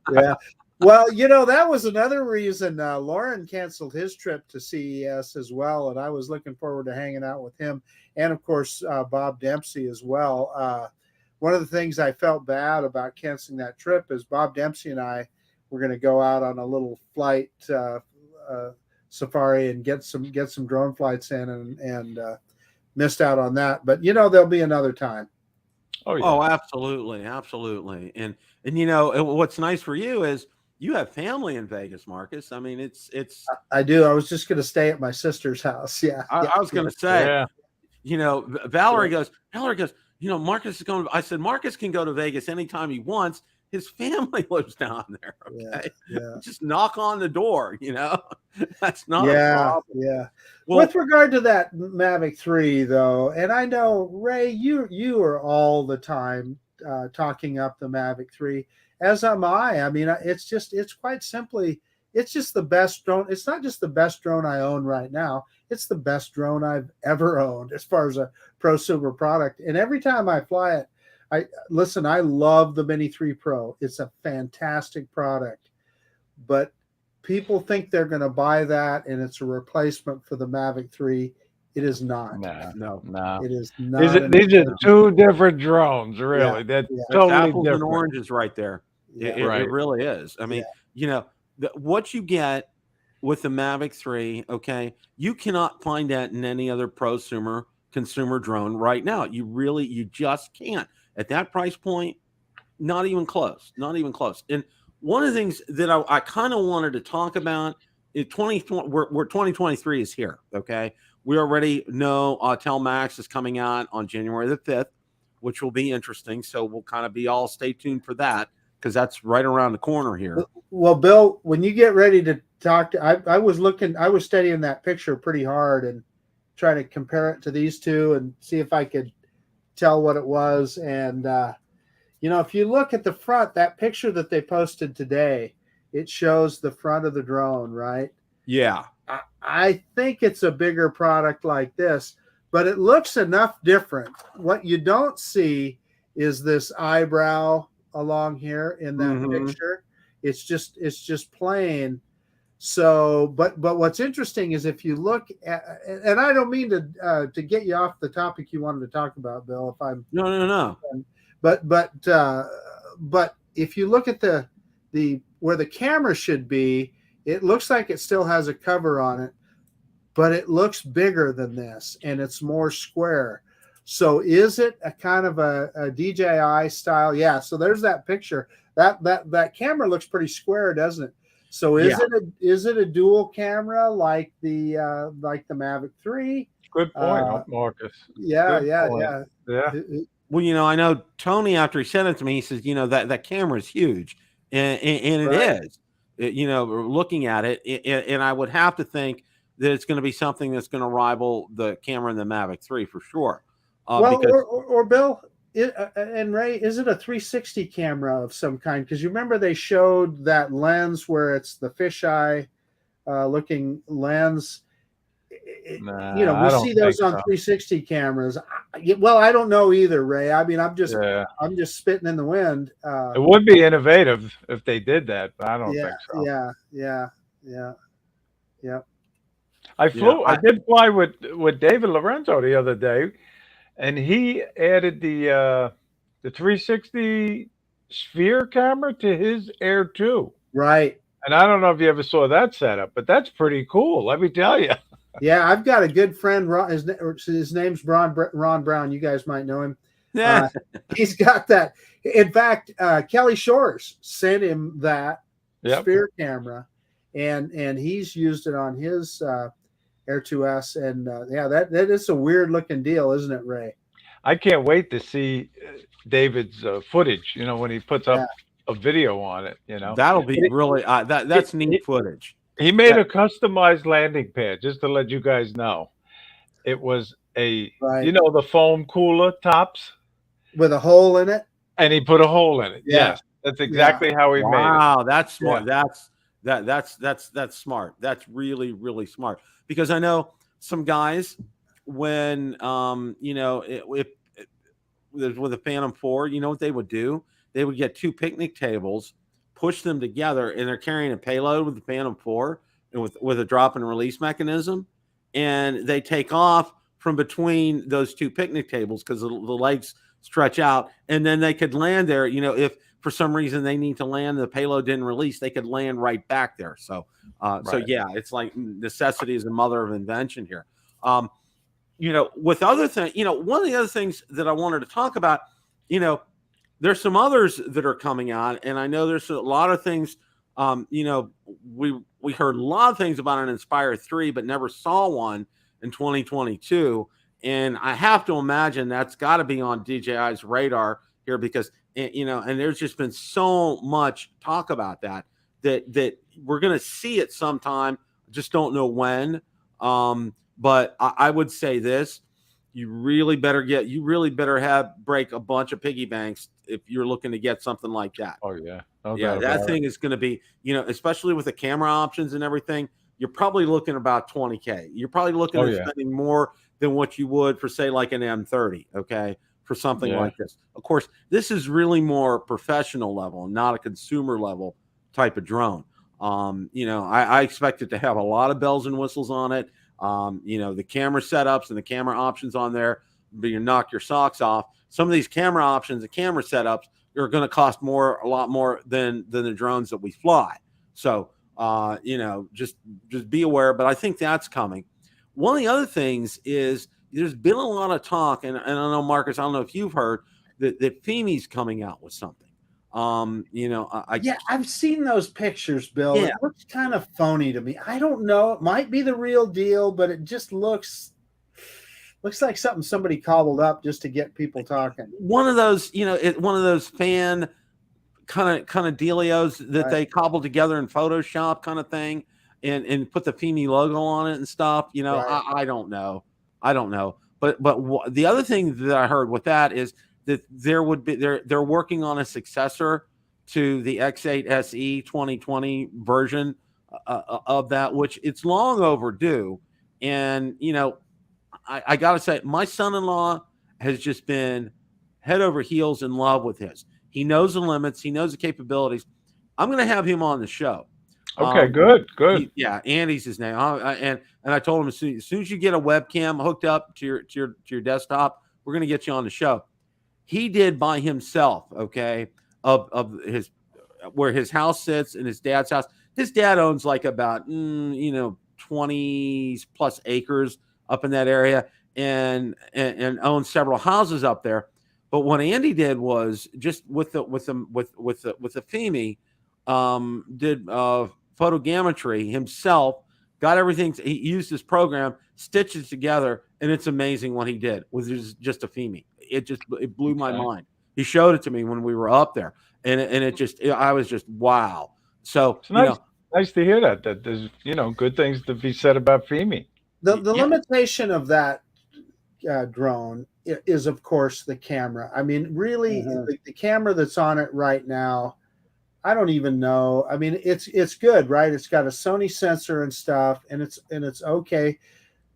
Yeah. Well, that was another reason Lauren canceled his trip to CES as well, and I was looking forward to hanging out with him, and of course Bob Dempsey as well. One of the things I felt bad about canceling that trip is Bob Dempsey and I were going to go out on a little flight safari and get some drone flights in, and missed out on that. But there'll be another time. Oh, yeah. Oh, absolutely, and what's nice for you is. You have family in Vegas, Marcus. I mean, it's. I do. I was just going to stay at my sister's house. Yeah. I was going to say, Valerie goes, Marcus is going. I said, Marcus can go to Vegas anytime he wants. His family lives down there. Okay. Yeah. Just knock on the door. That's not a problem. Yeah. Well, with regard to that Mavic 3, though, and I know, Ray, you are all the time talking up the Mavic 3. As am I. I mean, it's quite simply, it's just the best drone. It's not just the best drone I own right now. It's the best drone I've ever owned as far as a prosumer product. And every time I fly it, I love the Mini 3 Pro. It's a fantastic product. But people think they're going to buy that and it's a replacement for the Mavic 3. It is not. No. It is not. These are two different drones, really. That's totally apples different. and oranges right there. Yeah. It really is. I mean, what you get with the Mavic 3, okay, you cannot find that in any other prosumer consumer drone right now. You just can't. At that price point, not even close. Not even close. And one of the things that I kind of wanted to talk about is 2023 is here, okay? We already know Telmax is coming out on January the 5th, which will be interesting. So we'll kind of be all stay tuned for that, because that's right around the corner here. Well, Bill, when you get ready to talk to, I was studying that picture pretty hard and trying to compare it to these two and see if I could tell what it was. And, if you look at the front, that picture that they posted today, it shows the front of the drone, right? Yeah. I think it's a bigger product like this, but it looks enough different. What you don't see is this eyebrow along here in that picture. It's just plain. So, but what's interesting is if you look at, and I don't mean to get you off the topic you wanted to talk about, Bill. If I'm no. But if you look at the where the camera should be, it looks like it still has a cover on it, but it looks bigger than this and it's more square. So is it a kind of a DJI style? Yeah. So there's that picture. That camera looks pretty square, doesn't it? So is it a dual camera like the Mavic 3? Good point, Marcus. Yeah. Well, I know Tony, after he sent it to me, he says, that camera is huge, and it is. Looking at it, and I would have to think that it's going to be something that's going to rival the camera in the Mavic 3 for sure. Or Bill and Ray, is it a 360 camera of some kind? Because you remember they showed that lens where it's the fisheye looking lens. We see those on 360 cameras. Well, I don't know either, Ray. I mean, I'm just spitting in the wind. It would be innovative if they did that, but I don't think so. Yeah. I did fly with David Lorenzo the other day, and he added the 360 sphere camera to his Air 2. Right. And I don't know if you ever saw that setup, but that's pretty cool. Let me tell you. Yeah, I've got a good friend. His name's Ron Brown. You guys might know him. Yeah, he's got that. In fact, Kelly Shores sent him that sphere camera, and he's used it on his Air 2S. And that is a weird looking deal, isn't it, Ray? I can't wait to see David's footage. When he puts up a video on it. That'll be really that's neat footage. He made a customized landing pad, just to let you guys know. It was the foam cooler tops with a hole in it, and he put a hole in it. Yeah. Yes, that's exactly how he made it. Wow, that's smart. Yeah. That's smart. That's really, really smart. Because I know some guys when if with a Phantom 4, you know what they would do? They would get two picnic tables, push them together, and they're carrying a payload with the Phantom 4 and with a drop and release mechanism, and they take off from between those two picnic tables because the legs stretch out, and then they could land there. If for some reason they need to land, the payload didn't release, they could land right back there. So it's like necessity is the mother of invention here. With other things, one of the other things that I wanted to talk about, there's some others that are coming on, and I know there's a lot of things. We heard a lot of things about an Inspire 3, but never saw one in 2022. And I have to imagine that's got to be on DJI's radar here because, and there's just been so much talk about that we're going to see it sometime. Just don't know when. But I would say this. You really better break a bunch of piggy banks if you're looking to get something like that. Oh yeah. That thing is going to be, especially with the camera options and everything, you're probably looking about $20K. You're probably looking at spending more than what you would for say like an M30. Okay. For something like this. Of course, this is really more professional level, not a consumer level type of drone. I expect it to have a lot of bells and whistles on it. The camera setups and the camera options on there, but you knock your socks off. Some of these camera options and camera setups are going to cost a lot more than the drones that we fly. So, just be aware. But I think that's coming. One of the other things is there's been a lot of talk, and I know, Marcus, I don't know if you've heard that Fimi's coming out with something. I've seen those pictures, Bill. Yeah. It looks kind of phony to me. I don't know. It might be the real deal, but it just looks like something somebody cobbled up just to get people talking. One of those, one of those fan kind of dealios that they cobbled together in Photoshop kind of thing, and put the Fimi logo on it and stuff. Right. I don't know. But the other thing that I heard with that is that they're working on a successor to the X8 SE 2020 version of that, which it's long overdue. And I gotta say, my son-in-law has just been head over heels in love with his. He knows the limits. He knows the capabilities. I'm going to have him on the show. Okay, good. Andy's his name. And I told him as soon as you get a webcam hooked up to your desktop, we're going to get you on the show. He did by himself, okay, of his where his house sits and his dad's house. His dad owns like about 20 plus acres up in that area, and owns several houses up there. But what Andy did was just with the Fimi, did photogrammetry himself, got everything. He used this program, stitched it together, and it's amazing what he did with just a Fimi. It blew my mind. He showed it to me when we were up there, and I was just wow. So it's nice to hear that there's good things to be said about Fimi. The limitation of that drone is, of course, the camera. I mean, really, the camera that's on it right now, I don't even know. I mean, it's good, right? It's got a Sony sensor and stuff, and it's okay.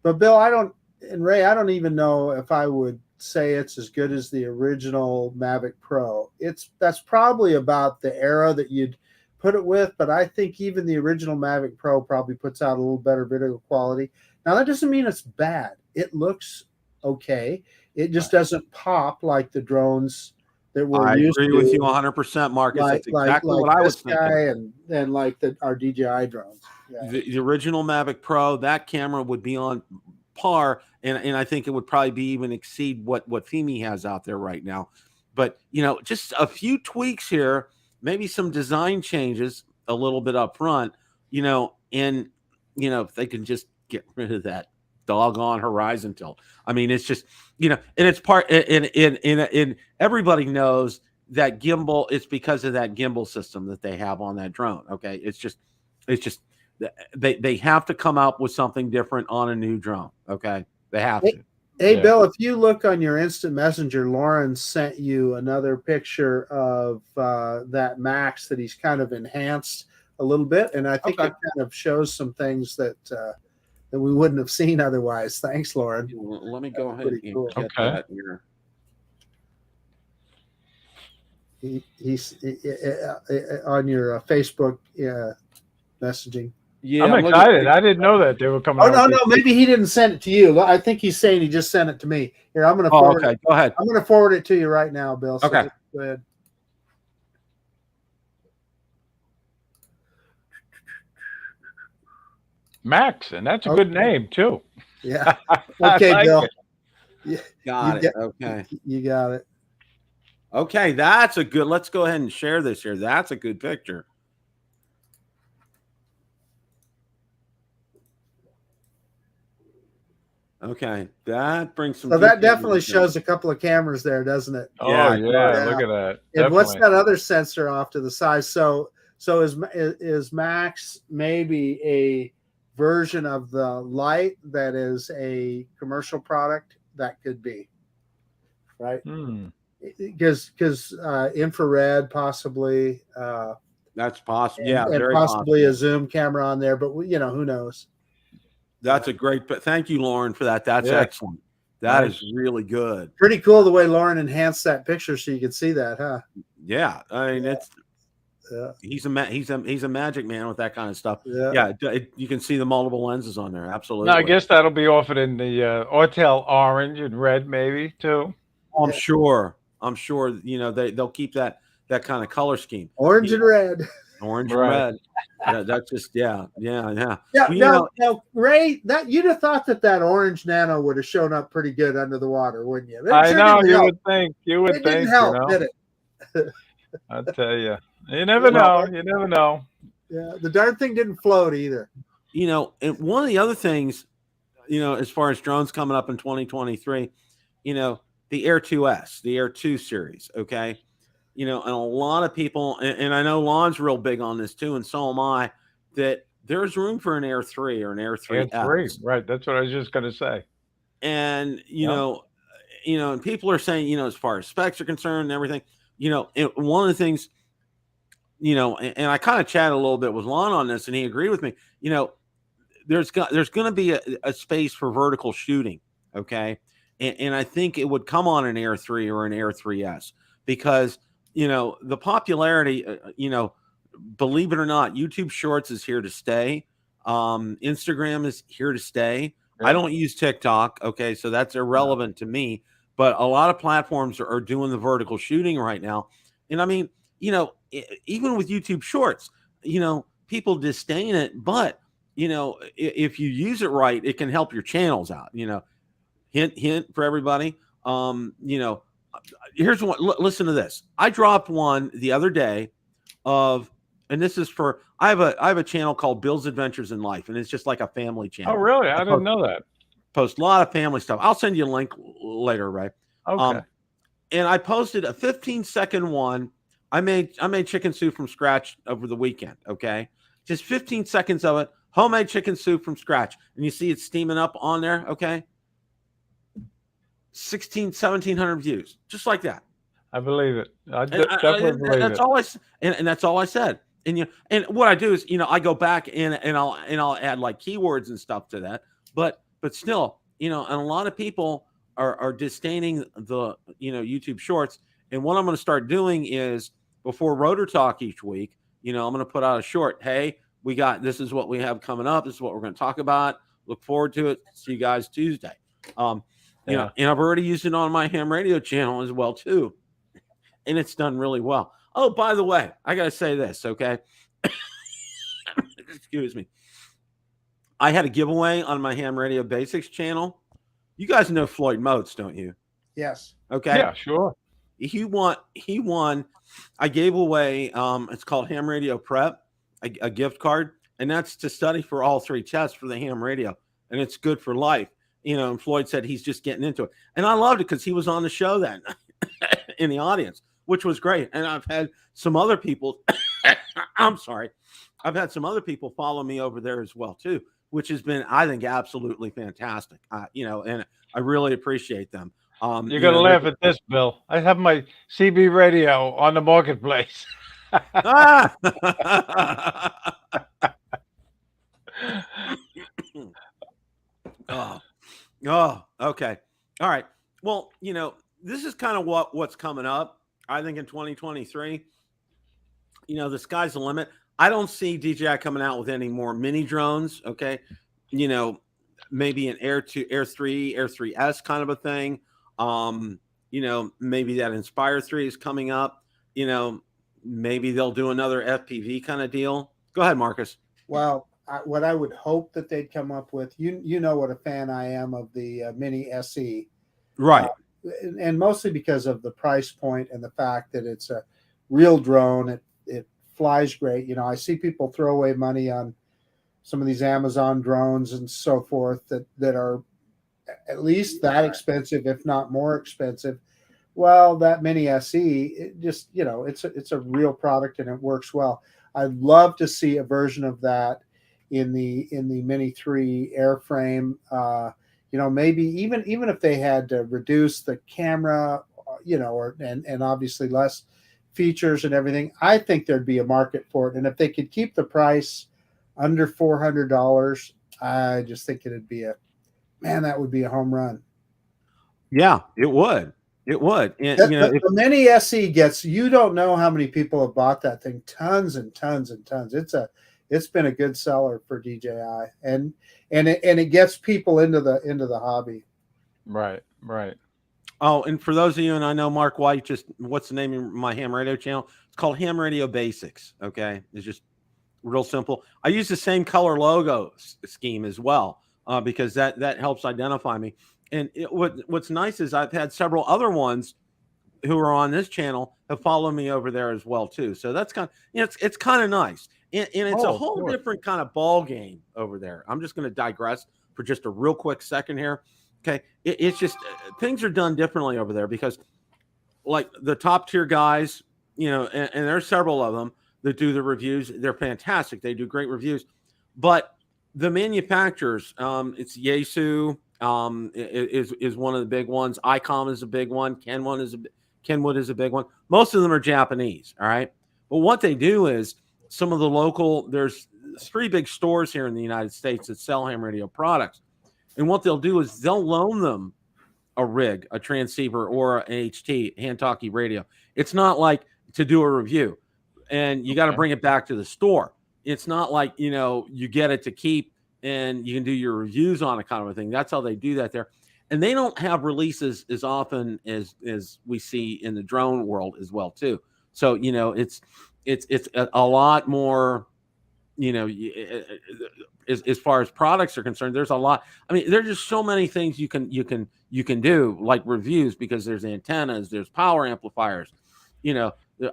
But Bill, Ray, I don't even know if I would say it's as good as the original Mavic Pro. That's probably about the era that you'd put it with, but I think even the original Mavic Pro probably puts out a little better video quality. Now, that doesn't mean it's bad. It looks okay. It just doesn't pop like the drones that we're used to. I agree with you 100%, Marcus. That's exactly what I was thinking. And like our DJI drones. Yeah. The original Mavic Pro, that camera would be on par, and I think it would probably be even exceed what Fimi has out there right now. But just a few tweaks here, maybe some design changes a little bit up front, and if they can just get rid of that doggone horizon tilt. I mean, it's just, and it's part in everybody knows that gimbal, it's because of that gimbal system that they have on that drone. Okay. It's just they have to come out with something different on a new drone. Okay. They have to. Hey, Bill, if you look on your instant messenger, Lauren sent you another picture of that Max that he's kind of enhanced a little bit. And I think it kind of shows some things that we wouldn't have seen otherwise. Thanks, Lauren. Let me go ahead and get that here. He's on your Facebook messaging. Yeah, I'm excited. I didn't know that they were coming. Oh, no, maybe he didn't send it to you. I think he's saying he just sent it to me. Here, I'm going to forward it. Go ahead. I'm going to forward it to you right now, Bill. So okay. Go ahead. Max, and that's a good name too. Yeah. Okay, like Bill. Got it. Okay. You got it. Okay, that's a good. Let's go ahead and share this here. That's a good picture. Okay, that brings some. So that definitely shows a couple of cameras there, doesn't it? Oh yeah, look at that. And definitely. What's that other sensor off to the side? So is Max maybe a version of the Lite that is a commercial product? That could be, right? Because infrared possibly. That's possible. Yeah, and very possibly possible. A zoom camera on there, but who knows? That's a great. Thank you, Lauren, for that. That's excellent. That is really good. Pretty cool the way Lauren enhanced that picture so you can see that, huh? Yeah, I mean it's. He's a magic man with that kind of stuff. Yeah, you can see the multiple lenses on there. Absolutely. No, I guess that'll be offered in the Autel orange and red, maybe too. I'm sure. They'll keep that that kind of color scheme. Orange and red. Orange and red. That's just yeah. Yeah. Well, now, Ray, that you'd have thought that orange nano would have shown up pretty good under the water, wouldn't you? I know you would think. You would think. It didn't help, did it? I tell you, you never know. You never know. Yeah, the darn thing didn't float either. And one of the other things, as far as drones coming up in 2023, the Air 2S, the Air 2 series, okay? And a lot of people, and I know Lon's real big on this too, and so am I, that there's room for an Air 3 or an Air 3S. Air 3, right. That's what I was just going to say. And, and people are saying, as far as specs are concerned and everything, and one of the things, and I kind of chatted a little bit with Lon on this, and he agreed with me, there's going to be a space for vertical shooting, okay? And I think it would come on an Air 3 or an Air 3S because, the popularity, believe it or not, YouTube Shorts is here to stay. Instagram is here to stay. Right. I don't use TikTok, okay, so that's irrelevant to me. But a lot of platforms are doing the vertical shooting right now. And I mean, even with YouTube Shorts, people disdain it. But, if you use it right, it can help your channels out, hint for everybody. Here's one. Listen to this. I dropped one the other day and this is for, I have a channel called Bill's Adventures in Life, and it's just like a family channel. Oh, really? I didn't know that. Post a lot of family stuff. I'll send you a link later, Ray. Okay. And I posted a 15-second one. I made chicken soup from scratch over the weekend. Okay, just 15 seconds of it. Homemade chicken soup from scratch, and you see it steaming up on there. Okay, 1,700 views, just like that. I believe it. I definitely believe it. That's all and that's all I said. And what I do is, I go back and I'll add like keywords and stuff to that. But still, and a lot of people are disdaining the YouTube Shorts. And what I'm going to start doing is before Rotor Talk each week, I'm going to put out a short. Hey, this is what we have coming up. This is what we're going to talk about. Look forward to it. See you guys Tuesday. And I've already used it on my ham radio channel as well too. And it's done really well. Oh, by the way, I got to say this, okay? Excuse me. I had a giveaway on my Ham Radio Basics channel. You guys know Floyd Motes, don't you? Yes. Okay. Yeah, sure. He won. I gave away, it's called Ham Radio Prep, a gift card. And that's to study for all 3 tests for the ham radio. And it's good for life. And Floyd said he's just getting into it. And I loved it because he was on the show then in the audience, which was great. And I've had some other people, I've had some other people follow me over there as well too, which has been, I think, absolutely fantastic. And I really appreciate them. You're going to laugh at this, Bill. I have my CB radio on the marketplace. Oh, okay. All right. Well, this is kind of what's coming up, I think, in 2023. The sky's the limit. I don't see DJI coming out with any more mini drones. Okay. Maybe an Air 2, Air 3, Air 3S kind of a thing. Maybe that Inspire 3 is coming up. Maybe they'll do another FPV kind of deal. Go ahead, Marcus. Well, what I would hope that they'd come up with, you know what a fan I am of the Mini SE. Right. And mostly because of the price point and the fact that it's a real drone. It flies great. I see people throw away money on some of these Amazon drones and so forth that are at least that expensive, if not more expensive. Well, that Mini SE, it just, it's a real product and it works well. I'd love to see a version of that in the Mini 3 airframe. Maybe even if they had to reduce the camera, and obviously less features and everything, I think there'd be a market for it. And if they could keep the price under $400, I just think that would be a home run. Yeah, it would. It would. And, the Mini SE gets, you don't know how many people have bought that thing. Tons and tons and tons. It's been a good seller for DJI, and it gets people into the hobby. Right. Oh, and for those of you, and I know Mark White, just what's the name of my ham radio channel? It's called Ham Radio Basics. Okay. It's just real simple. I use the same color logo scheme as well because that helps identify me. And what's nice is I've had several other ones who are on this channel have followed me over there as well too. So that's kind of, it's kind of nice. And it's a whole different kind of ball game over there. I'm just going to digress for just a real quick second here. Okay. It's just things are done differently over there because like the top tier guys, and there's several of them that do the reviews. They're fantastic. They do great reviews, but the manufacturers, it's Yaesu, is one of the big ones. ICOM is a big one. Kenwood is a big one. Most of them are Japanese. All right. But what they do is some of the local, there's 3 big stores here in the United States that sell ham radio products. And what they'll do is they'll loan them a rig, a transceiver, or an HT, hand talkie radio. It's not like to do a review and you got to bring it back to the store. It's not like, you get it to keep and you can do your reviews on it kind of a thing. That's how they do that there. And they don't have releases as often as we see in the drone world as well too. So, it's a lot more, as far as products are concerned, there's a lot. I mean, there's just so many things you can do, like reviews, because there's antennas, there's power amplifiers,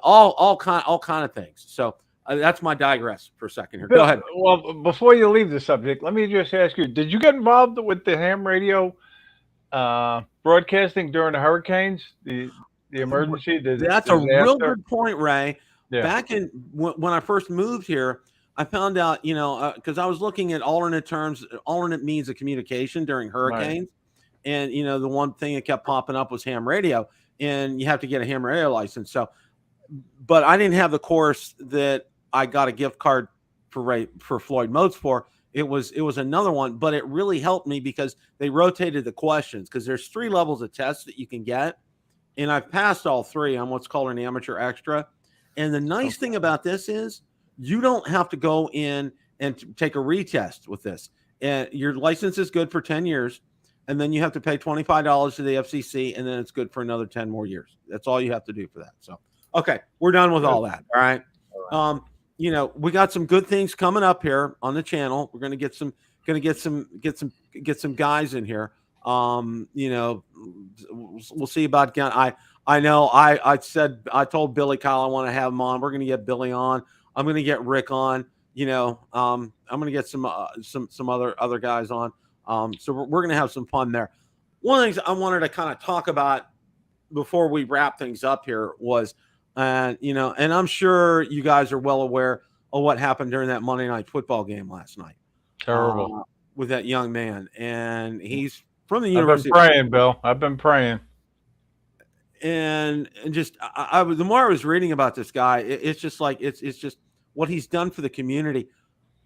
all kind of things. So that's my digress for a second here. Go ahead. Well, before you leave the subject, let me just ask you: did you get involved with the ham radio broadcasting during the hurricanes, the emergency? That's a real good point, Ray. Yeah. Back in when I first moved here, I found out, because I was looking at alternate means of communication during hurricanes. Right. And, the one thing that kept popping up was ham radio, and you have to get a ham radio license. So, but I didn't have the course that I got a gift card for Floyd Motes for. It was another one, but it really helped me because they rotated the questions because there's 3 levels of tests that you can get. And I've passed all 3 on what's called an amateur extra. And the nice thing about this is you don't have to go in and take a retest with this. And your license is good for 10 years. And then you have to pay $25 to the FCC. And then it's good for another 10 more years. That's all you have to do for that. So, okay, we're done with all that. All right. We got some good things coming up here on the channel. We're going to get some guys in here. We'll see about again. I know I told Billy Kyle I want to have him on. We're going to get Billy on. I'm going to get Rick on. I'm going to get some other guys on. So we're going to have some fun there. One of the things I wanted to kind of talk about before we wrap things up here was, and I'm sure you guys are well aware of what happened during that Monday Night Football game last night. Terrible. With that young man, and he's from the University. I've been praying, Bill. I've been praying. And just the more I was reading about this guy, it's just like it's just what he's done for the community.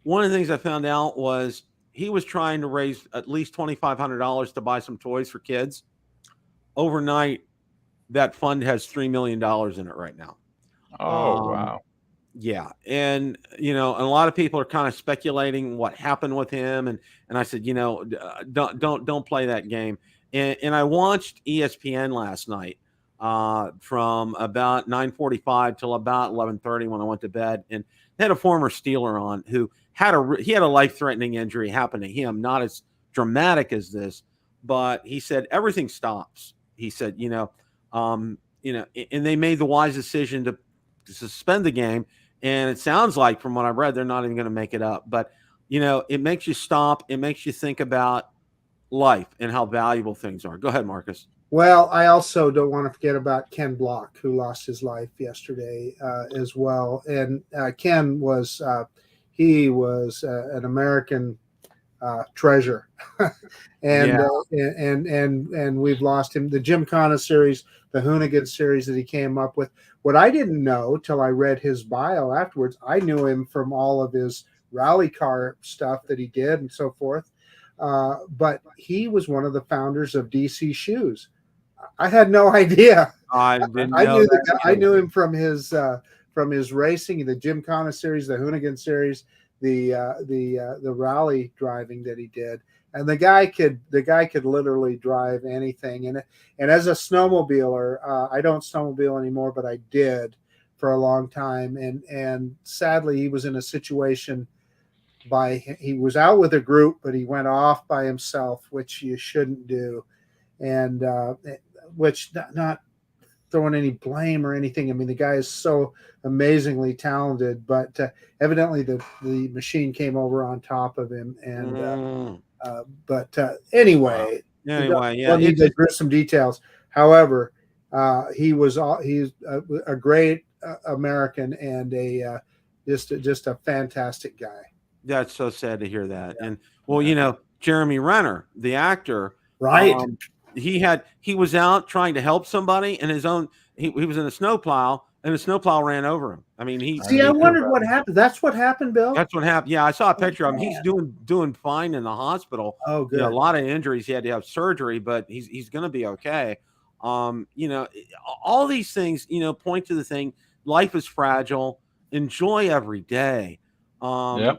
One of the things I found out was he was trying to raise at least $2,500 to buy some toys for kids. Overnight, that fund has $3 million in it right now. Oh, wow. Yeah. And, and a lot of people are kind of speculating what happened with him. And I said, don't play that game. And I watched ESPN last night from about 9:45 till about 11:30 when I went to bed. And they had a former Steeler on who had a life-threatening injury happen to him, not as dramatic as this, but he said everything stops. He said, and they made the wise decision to suspend the game. And it sounds like, from what I've read, they're not even going to make it up. But, it makes you stop. It makes you think about life and how valuable things are. Go ahead, Marcus. Well, I also don't want to forget about Ken Block, who lost his life yesterday as well. And Ken was an American treasure, and we've lost him. The Gymkhana series, the Hoonigan series that he came up with. What I didn't know till I read his bio afterwards, I knew him from all of his rally car stuff that he did and so forth. But he was one of the founders of DC Shoes. I had no idea. I knew him from his racing, the Gymkhana series, the Hoonigan series, the rally driving that he did. And the guy could literally drive anything. And as a snowmobiler, I don't snowmobile anymore, but I did for a long time. And sadly, he was in a situation he was out with a group, but he went off by himself, which you shouldn't do. And which not throwing any blame or anything. I mean, the guy is so amazingly talented, but evidently the machine came over on top of him. And anyway, yeah, need to address some details. However, he's a great American and just a fantastic guy. That's so sad to hear that. Yeah. And well, Jeremy Renner, the actor, right? He was out trying to help somebody, and he was in a snowplow, and the snowplow ran over him. I mean, I wondered what happened. That's what happened, Bill. That's what happened. Yeah, I saw a picture of him. He's doing fine in the hospital. Oh, good. A lot of injuries. He had to have surgery, but he's going to be okay. All these things, point to the thing. Life is fragile. Enjoy every day. And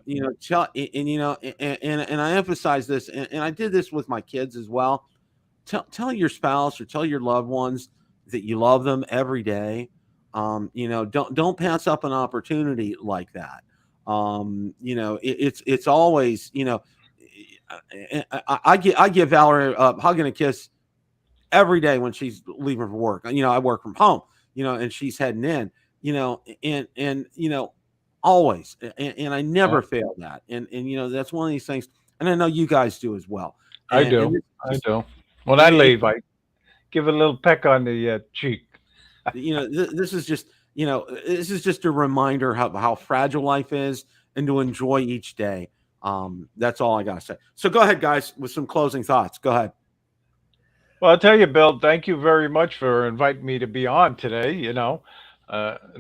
I emphasize this, and I did this with my kids as well. Tell your spouse or tell your loved ones that you love them every day. Don't pass up an opportunity like that. It's always, I give Valerie a hug and a kiss every day when she's leaving for work. I work from home, and she's heading in, always. And I never fail that. And that's one of these things. And I know you guys do as well. I do. When I leave, I give a little peck on the cheek. This is just a reminder how fragile life is, and to enjoy each day. That's all I gotta say. So go ahead, guys, with some closing thoughts. Go ahead. Well, I'll tell you, Bill, thank you very much for inviting me to be on today. It's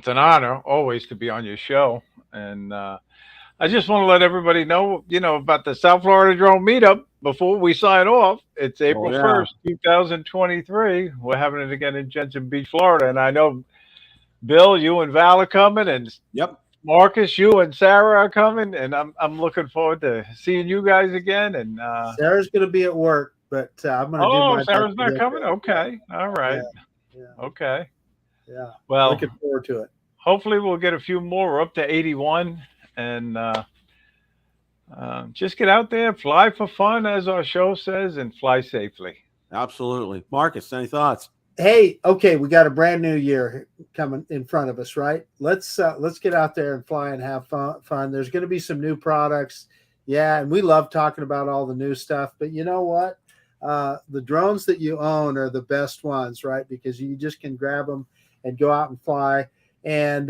an honor always to be on your show. And I just want to let everybody know, about the South Florida Drone Meetup before we sign off. It's April 1st, 2023. We're having it again in Jensen Beach, Florida. And I know, Bill, you and Val are coming, and Marcus, you and Sarah are coming. And I'm looking forward to seeing you guys again. And Sarah's going to be at work, but I'm going to do my best. Oh, Sarah's not coming? Okay. All right. Yeah. Okay. Yeah. Well, looking forward to it. Hopefully we'll get a few more. We're up to 81. And just get out there, fly for fun, as our show says, and fly safely. Absolutely. Marcus, any thoughts? Hey, okay, we got a brand new year coming in front of us, right? Let's get out there and fly and have fun. There's going to be some new products. Yeah, and we love talking about all the new stuff. But you know what? The drones that you own are the best ones, right? Because you just can grab them and go out and fly. And,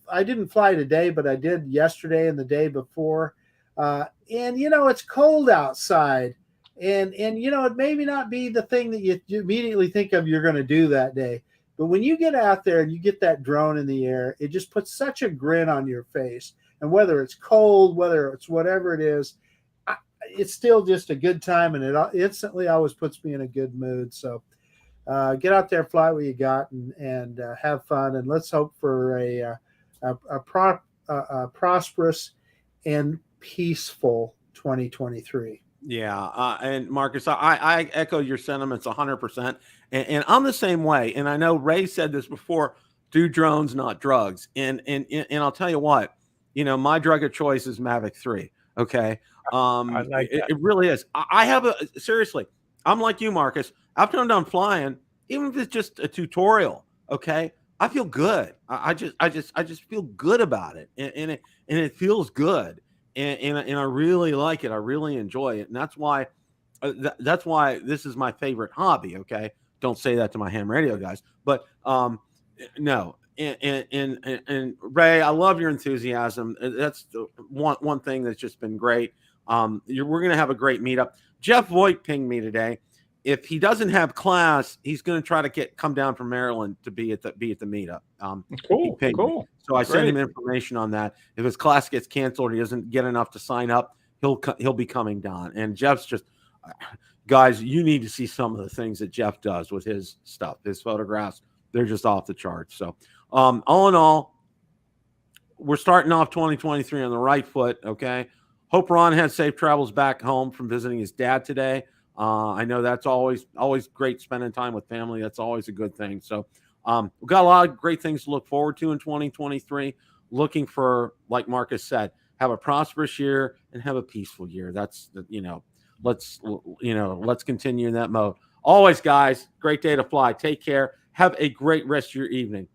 I didn't fly today, but I did yesterday and the day before. And, it's cold outside. And it may not be the thing that you immediately think of you're going to do that day. But when you get out there and you get that drone in the air, it just puts such a grin on your face. And whether it's cold, whether it's whatever it is, it's still just a good time. And it instantly always puts me in a good mood. So get out there, fly what you got, and have fun. And let's hope for a prosperous and peaceful 2023. Yeah. And Marcus, I echo your sentiments 100%. And I'm the same way. And I know Ray said this before, do drones, not drugs. And I'll tell you what, my drug of choice is Mavic 3. Okay. I like that. It really is. I have seriously, I'm like you, Marcus. After I'm done flying, even if it's just a tutorial, okay, I feel good. I just feel good about it, and it feels good, and I really like it. I really enjoy it, and that's why this is my favorite hobby. Okay, don't say that to my ham radio guys, but no. And Ray, I love your enthusiasm. That's the one thing that's just been great. We're gonna have a great meetup. Jeff Voigt pinged me today. If he doesn't have class, he's going to try to come down from Maryland to be at the meetup. Cool. So I sent him information on that. If his class gets canceled, or he doesn't get enough to sign up, he'll be coming down. And Jeff's just, guys, you need to see some of the things that Jeff does with his stuff, his photographs. They're just off the charts. So all in all, we're starting off 2023 on the right foot. Okay. Hope Ron had safe travels back home from visiting his dad today. I know that's always great spending time with family. That's always a good thing. So we've got a lot of great things to look forward to in 2023. Looking for, like Marcus said, have a prosperous year and have a peaceful year. That's, let's continue in that mode. Always, guys, great day to fly. Take care. Have a great rest of your evening.